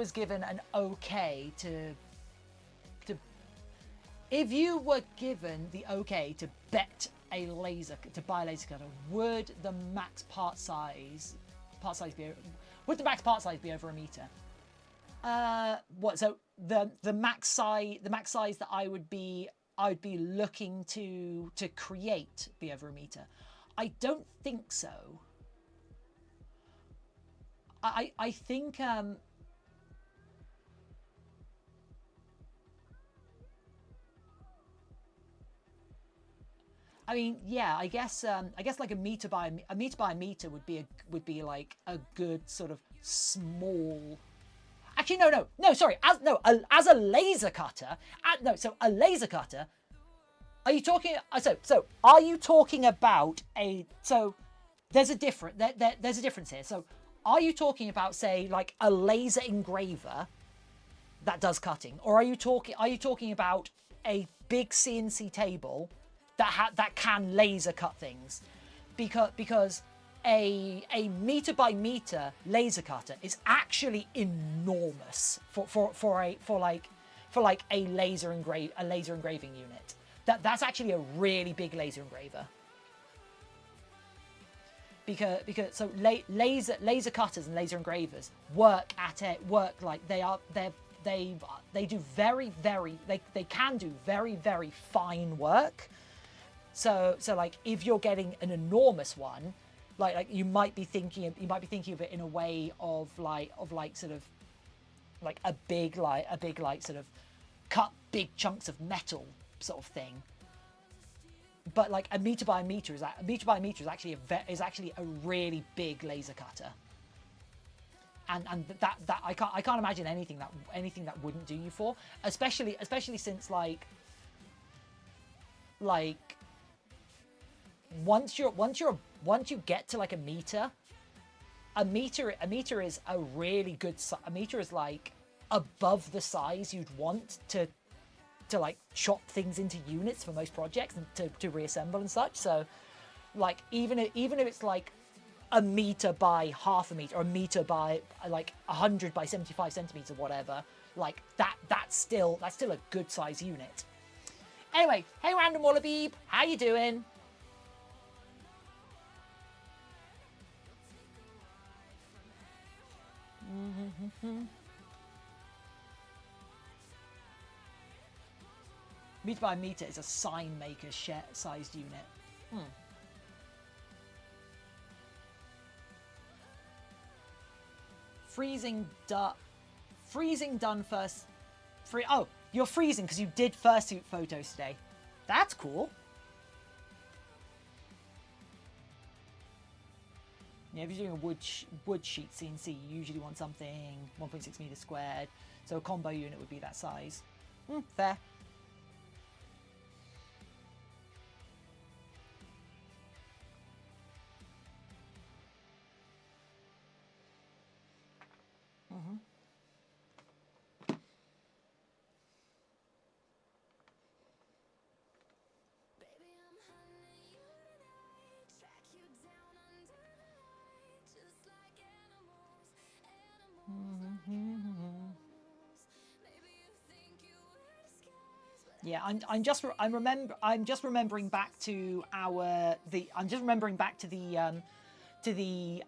was given an okay to if you were given the okay to bet a laser to buy a laser cutter, would the max part size be over a meter? What? So the max size that I would be looking to create be over a meter? I don't think so. I think I mean, yeah, I guess like a meter by a meter would be like a good sort of small. Actually, no. Sorry, as a laser cutter. So a laser cutter. Are you talking? So are you talking about a? So there's a there's a difference here. So are you talking about, say, like a laser engraver that does cutting, or are you talking about a big CNC table that can laser cut things? Because a meter by meter laser cutter is actually enormous for a laser engraving unit. That's actually a really big laser engraver. Because so laser cutters and laser engravers work like they do they can do very, very fine work. So like if you're getting an enormous one, like you might be thinking of it in a way of like sort of like a big sort of cut big chunks of metal sort of thing. But like a meter by meter is actually a really big laser cutter. And that I can't imagine anything that wouldn't do you for, especially since like once you get to like a meter is a really good a meter is like above the size you'd want to like chop things into units for most projects and to reassemble and such. So like even if it's like a meter by half a meter or a meter by like 100 by 75 centimeters or whatever, like that's still a good size unit. Anyway, hey Random Wallabeeb, how you doing? Meter by meter is a sign maker sized unit. Freezing done first. Oh, you're freezing because you did fursuit photos today. That's cool. Yeah, if you're doing a wood sheet CNC, you usually want something 1.6 meters squared. So a combo unit would be that size. Fair. Yeah, I'm just remembering back to to the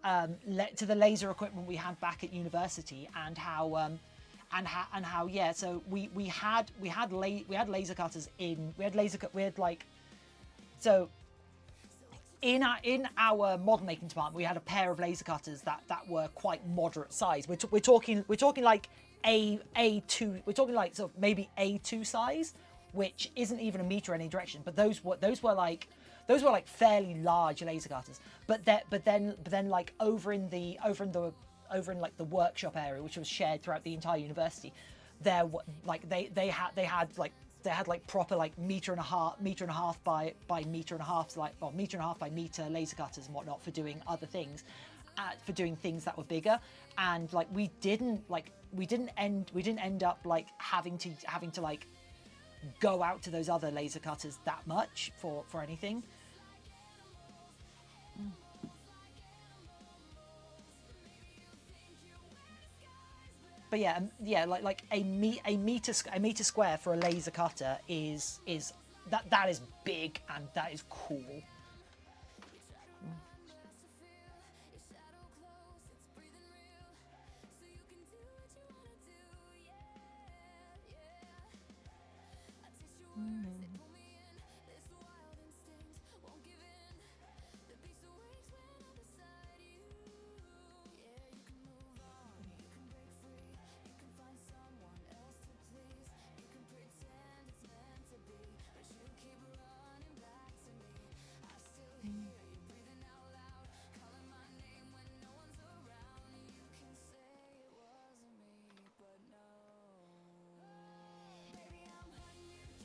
laser equipment we had back at university, and how yeah, so we had laser cutters so in our model making department, we had a pair of laser cutters that were quite moderate size. We're talking like A2. We're talking like sort of maybe A2 size, which isn't even a meter in any direction. But those were like fairly large laser cutters. But then like over in like the workshop area, which was shared throughout the entire university, there like they had like proper like meter and a half by meter and a half, like, well, meter and a half by meter laser cutters and whatnot for doing other things, for doing things that were bigger. And like we didn't end up like having to like go out to those other laser cutters that much for anything. but yeah, yeah, like a meter square for a laser cutter is that is big and that is cool.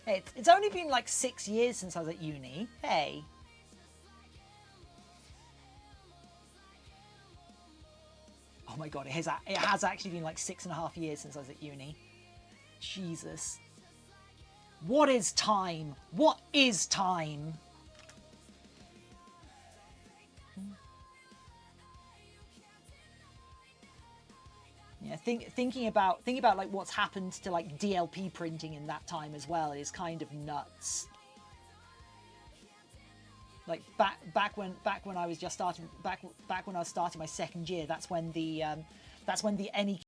Hey, it's only been like 6 years since I was at uni. Hey. Oh my god, it has actually been like 6.5 years since I was at uni. Jesus. What is time? What is time? Yeah, thinking about like what's happened to like DLP printing in that time as well is kind of nuts. Like back when I was just starting back when I was starting my second year, that's when the NEQ